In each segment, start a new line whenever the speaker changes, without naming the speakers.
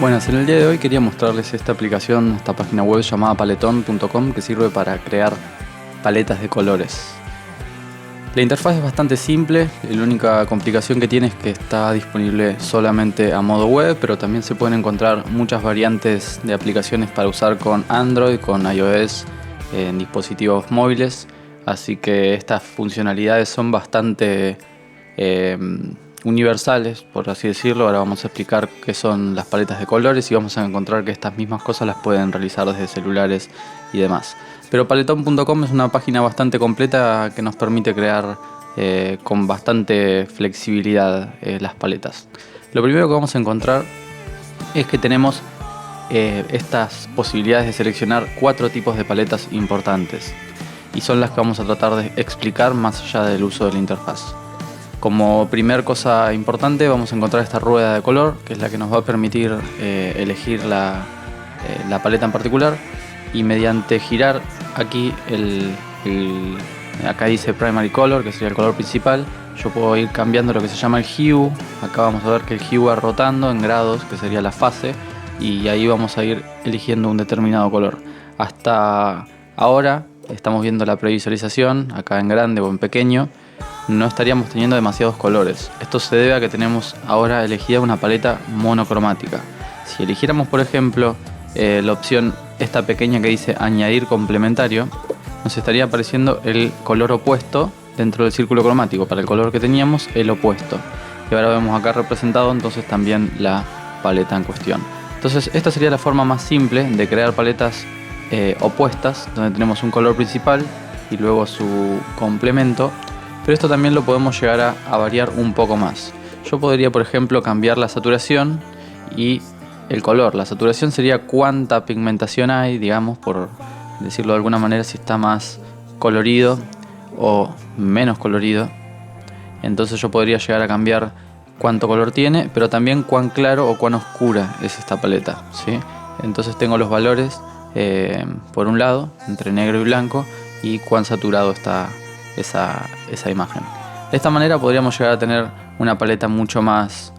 Buenas, en el día de hoy quería mostrarles esta aplicación, esta página web llamada Paletón.com, que sirve para crear paletas de colores. La interfaz es bastante simple, la única complicación que tiene es que está disponible solamente a modo web, pero también se pueden encontrar muchas variantes de aplicaciones para usar con Android, con iOS, en dispositivos móviles, así que estas funcionalidades son bastante universales, por así decirlo. Ahora vamos a explicar qué son las paletas de colores y vamos a encontrar que estas mismas cosas las pueden realizar desde celulares y demás. Pero Paletón.com es una página bastante completa que nos permite crear con bastante flexibilidad las paletas. Lo primero que vamos a encontrar es que tenemos estas posibilidades de seleccionar 4 tipos de paletas importantes, y son las que vamos a tratar de explicar más allá del uso de la interfaz. Como primer cosa importante vamos a encontrar esta rueda de color, que es la que nos va a permitir elegir la paleta en particular, y mediante girar aquí acá dice Primary Color, que sería el color principal, yo puedo ir cambiando lo que se llama el hue. Acá vamos a ver que el hue va rotando en grados, que sería la fase, y ahí vamos a ir eligiendo un determinado color. Hasta ahora estamos viendo la previsualización, acá en grande o en pequeño, no estaríamos teniendo demasiados colores. Esto se debe a que tenemos ahora elegida una paleta monocromática. Si eligiéramos, por ejemplo, la opción esta pequeña que dice añadir complementario, nos estaría apareciendo el color opuesto dentro del círculo cromático. Para el color que teníamos, el opuesto. Y ahora vemos acá representado entonces también la paleta en cuestión. Entonces esta sería la forma más simple de crear paletas opuestas, donde tenemos un color principal y luego su complemento. Pero esto también lo podemos llegar a variar un poco más. Yo podría, por ejemplo, cambiar la saturación y el color. La saturación sería cuánta pigmentación hay, digamos, por decirlo de alguna manera, si está más colorido o menos colorido. Entonces yo podría llegar a cambiar cuánto color tiene, pero también cuán claro o cuán oscura es esta paleta, ¿sí? Entonces tengo los valores por un lado, entre negro y blanco, y cuán saturado está esa imagen. De esta manera podríamos llegar a tener una paleta mucho más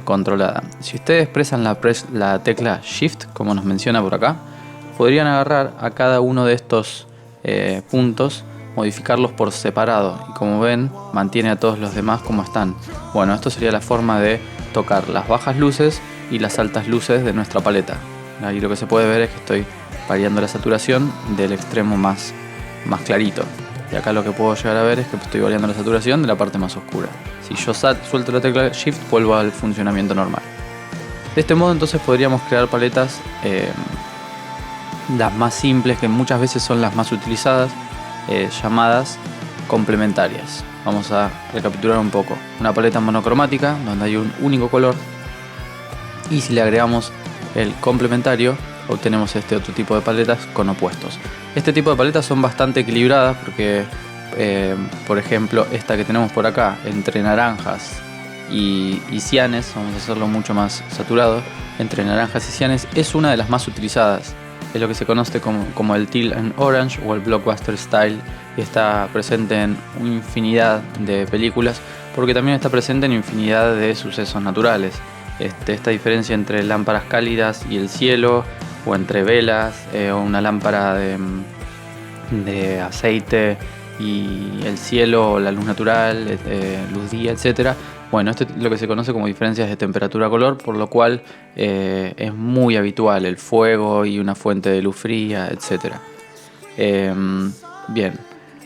controlada. Si ustedes presan la tecla Shift, como nos menciona por acá, podrían agarrar a cada uno de estos puntos, modificarlos por separado, y como ven mantiene a todos los demás como están. Bueno, esto sería la forma de tocar las bajas luces y las altas luces de nuestra paleta. Ahí lo que se puede ver es que estoy variando la saturación del extremo más clarito. Y acá lo que puedo llegar a ver es que estoy variando la saturación de la parte más oscura. Si yo suelto la tecla Shift, vuelvo al funcionamiento normal. De este modo entonces podríamos crear paletas las más simples, que muchas veces son las más utilizadas, llamadas complementarias. Vamos a recapitular un poco. Una paleta monocromática donde hay un único color, y si le agregamos el complementario obtenemos este otro tipo de paletas con opuestos. Este tipo de paletas son bastante equilibradas porque, por ejemplo, esta que tenemos por acá, entre naranjas y cianes, vamos a hacerlo mucho más saturado, entre naranjas y cianes, es una de las más utilizadas. Es lo que se conoce como el Teal and Orange o el Blockbuster Style, y está presente en una infinidad de películas, porque también está presente en infinidad de sucesos naturales. Esta diferencia entre lámparas cálidas y el cielo, o entre velas, o una lámpara de aceite y el cielo, o la luz natural, luz día, etc. Bueno, esto es lo que se conoce como diferencias de temperatura-color, por lo cual es muy habitual el fuego y una fuente de luz fría, etc. Bien,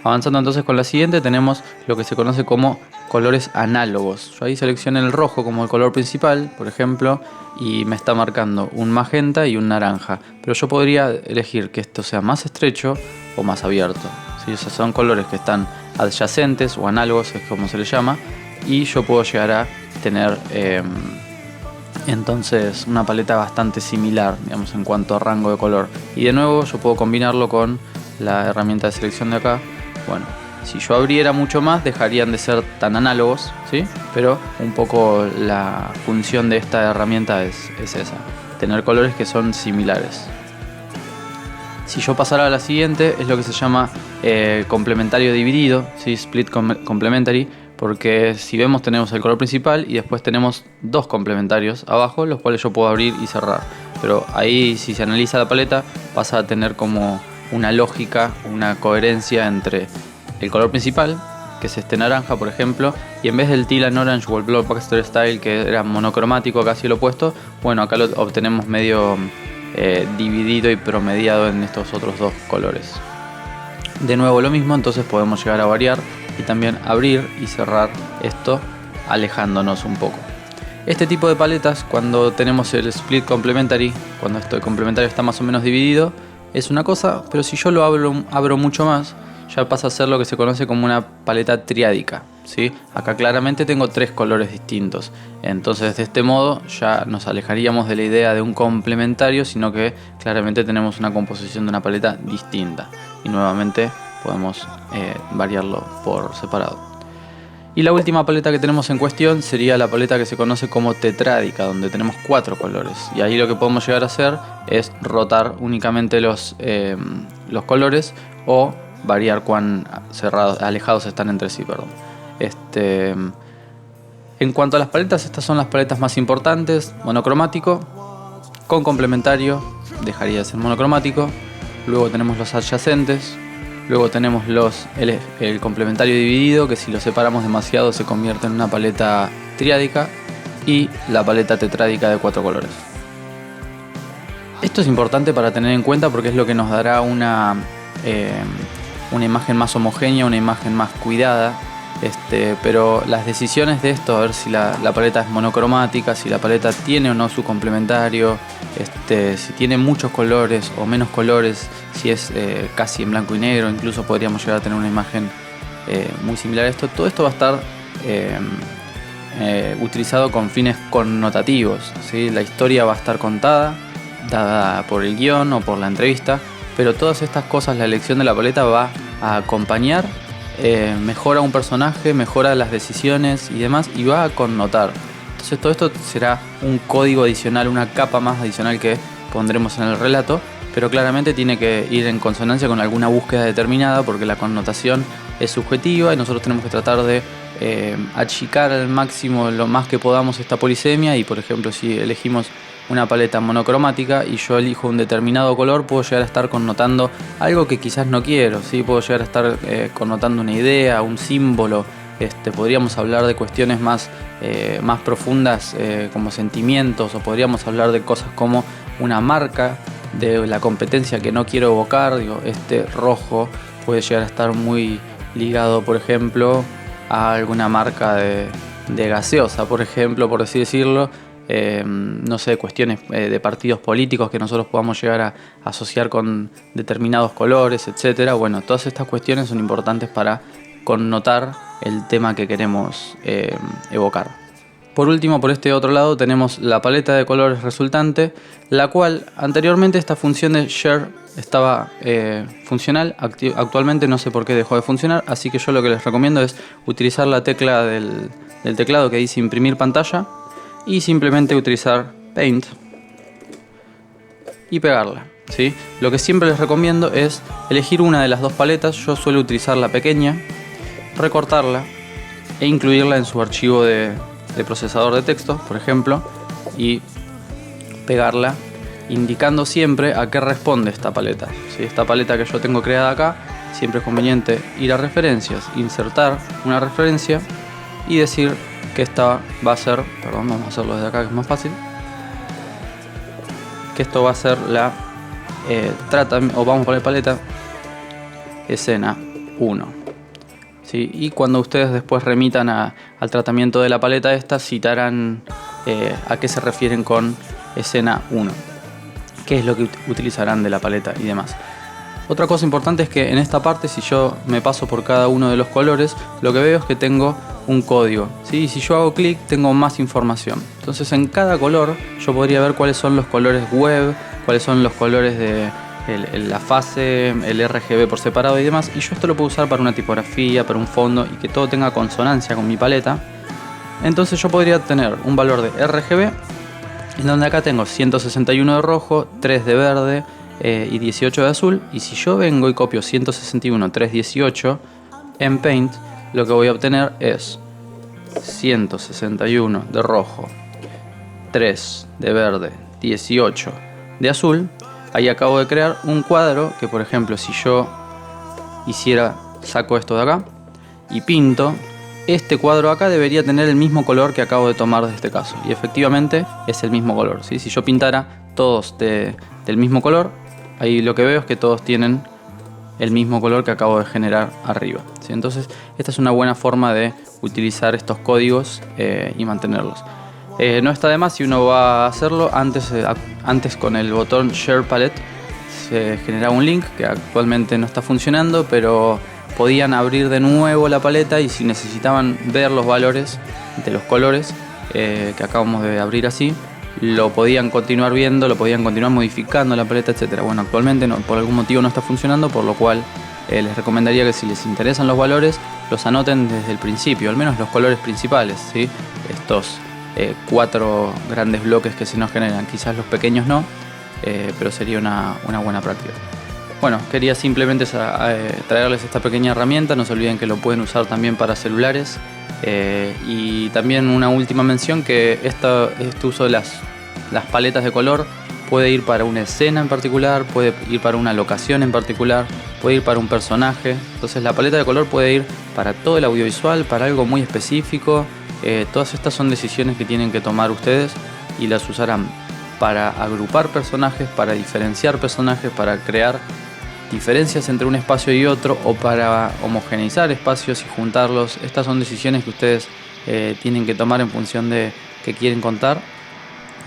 avanzando entonces con la siguiente, tenemos lo que se conoce como colores análogos. Yo ahí seleccioné el rojo como el color principal, por ejemplo, y me está marcando un magenta y un naranja. Pero yo podría elegir que esto sea más estrecho o más abierto, ¿sí? O sea, son colores que están adyacentes o análogos, es como se les llama, y yo puedo llegar a tener entonces una paleta bastante similar, digamos, en cuanto a rango de color. Y de nuevo yo puedo combinarlo con la herramienta de selección de acá. Bueno, si yo abriera mucho más, dejarían de ser tan análogos, ¿sí? Pero un poco la función de esta herramienta es esa, tener colores que son similares. Si yo pasara a la siguiente, es lo que se llama complementario dividido, ¿sí? Split complementary, porque si vemos tenemos el color principal y después tenemos dos complementarios abajo, los cuales yo puedo abrir y cerrar. Pero ahí, si se analiza la paleta, pasa a tener como una lógica, una coherencia entre el color principal, que es este naranja por ejemplo, y en vez del Teal and Orange o el Blockbuster Style, que era monocromático, casi lo opuesto, bueno, acá lo obtenemos medio dividido y promediado en estos otros dos colores. De nuevo lo mismo, entonces podemos llegar a variar y también abrir y cerrar esto alejándonos un poco. Este tipo de paletas, cuando tenemos el split complementary, cuando esto de complementario está más o menos dividido, es una cosa, pero si yo lo abro mucho más, ya pasa a ser lo que se conoce como una paleta triádica, ¿sí? Acá claramente tengo tres colores distintos, entonces de este modo ya nos alejaríamos de la idea de un complementario, sino que claramente tenemos una composición de una paleta distinta y nuevamente podemos variarlo por separado. Y la última paleta que tenemos en cuestión sería la paleta que se conoce como tetrádica, donde tenemos 4 colores. Y ahí lo que podemos llegar a hacer es rotar únicamente los colores o variar cuán alejados están entre sí. En cuanto a las paletas, estas son las paletas más importantes. Monocromático, con complementario, dejaría de ser monocromático. Luego tenemos los adyacentes. Luego tenemos el complementario dividido, que si lo separamos demasiado se convierte en una paleta triádica, y la paleta tetrádica de 4 colores. Esto es importante para tener en cuenta porque es lo que nos dará una imagen más homogénea, una imagen más cuidada. Pero las decisiones de esto, a ver si la paleta es monocromática, si la paleta tiene o no su complementario, si tiene muchos colores o menos colores, si es casi en blanco y negro, incluso podríamos llegar a tener una imagen muy similar a esto. Todo esto va a estar utilizado con fines connotativos, ¿sí? La historia va a estar contada, dada por el guión o por la entrevista, pero todas estas cosas, la elección de la paleta va a acompañar, mejora un personaje, mejora las decisiones y demás, y va a connotar. Entonces todo esto será un código adicional, una capa más adicional que pondremos en el relato, pero claramente tiene que ir en consonancia con alguna búsqueda determinada, porque la connotación es subjetiva y nosotros tenemos que tratar de achicar al máximo, lo más que podamos, esta polisemia. Y por ejemplo, si elegimos una paleta monocromática y yo elijo un determinado color, puedo llegar a estar connotando algo que quizás no quiero, ¿sí? Puedo llegar a estar connotando una idea, un símbolo. Podríamos hablar de cuestiones más profundas, como sentimientos, o podríamos hablar de cosas como una marca de la competencia que no quiero evocar. Este rojo puede llegar a estar muy ligado, por ejemplo, a alguna marca de gaseosa, por ejemplo, por así decirlo. No sé, cuestiones de partidos políticos que nosotros podamos llegar a asociar con determinados colores, etcétera. Bueno, todas estas cuestiones son importantes para connotar el tema que queremos evocar. Por último, por este otro lado tenemos la paleta de colores resultante, la cual anteriormente esta función de share estaba funcional. Actualmente no sé por qué dejó de funcionar, así que yo lo que les recomiendo es utilizar la tecla del teclado que dice imprimir pantalla y simplemente utilizar Paint y pegarla, ¿sí? Lo que siempre les recomiendo es elegir una de las dos paletas. Yo suelo utilizar la pequeña, recortarla e incluirla en su archivo de procesador de texto, por ejemplo, y pegarla, indicando siempre a qué responde esta paleta, ¿sí? Esta paleta que yo tengo creada acá, siempre es conveniente ir a referencias, insertar una referencia y decir que esta va a ser, perdón, vamos a hacerlo desde acá que es más fácil, que esto va a ser la vamos a poner paleta escena 1, ¿sí? Y cuando ustedes después remitan al tratamiento de la paleta esta, citarán a qué se refieren con escena 1, qué es lo que utilizarán de la paleta y demás. Otra cosa importante es que en esta parte, si yo me paso por cada uno de los colores, lo que veo es que tengo un código, ¿sí? Y si yo hago clic tengo más información. Entonces en cada color yo podría ver cuáles son los colores web, cuáles son los colores de la fase, el RGB por separado y demás. Y yo esto lo puedo usar para una tipografía, para un fondo, y que todo tenga consonancia con mi paleta. Entonces yo podría tener un valor de RGB, en donde acá tengo 161 de rojo, 3 de verde y 18 de azul. Y si yo vengo y copio 161, 3, 18 en Paint, lo que voy a obtener es 161 de rojo, 3 de verde, 18 de azul, ahí acabo de crear un cuadro que, por ejemplo, si yo saco esto de acá y pinto, este cuadro acá debería tener el mismo color que acabo de tomar de este caso. Y efectivamente es el mismo color, ¿sí? Si yo pintara todos del mismo color, ahí lo que veo es que todos tienen el mismo color que acabo de generar arriba, ¿sí? Entonces esta es una buena forma de utilizar estos códigos y mantenerlos. No está de más si uno va a hacerlo. Antes con el botón Share Palette se generaba un link que actualmente no está funcionando, pero podían abrir de nuevo la paleta y si necesitaban ver los valores de los colores que acabamos de abrir así, lo podían continuar viendo, lo podían continuar modificando la paleta, etcétera. Bueno, actualmente por algún motivo no está funcionando, por lo cual les recomendaría que si les interesan los valores, los anoten desde el principio, al menos los colores principales, ¿sí? Estos 4 grandes bloques que se nos generan, quizás los pequeños no, pero sería una buena práctica. Bueno, quería simplemente traerles esta pequeña herramienta. No se olviden que lo pueden usar también para celulares. Y también una última mención, que este uso de las paletas de color puede ir para una escena en particular, puede ir para una locación en particular, puede ir para un personaje. Entonces la paleta de color puede ir para todo el audiovisual, para algo muy específico. Todas estas son decisiones que tienen que tomar ustedes y las usarán para agrupar personajes, para diferenciar personajes, para crear diferencias entre un espacio y otro, o para homogeneizar espacios y juntarlos. Estas son decisiones que ustedes tienen que tomar en función de qué quieren contar,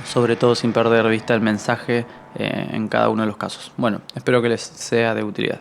sobre todo sin perder de vista el mensaje en cada uno de los casos. Bueno, espero que les sea de utilidad.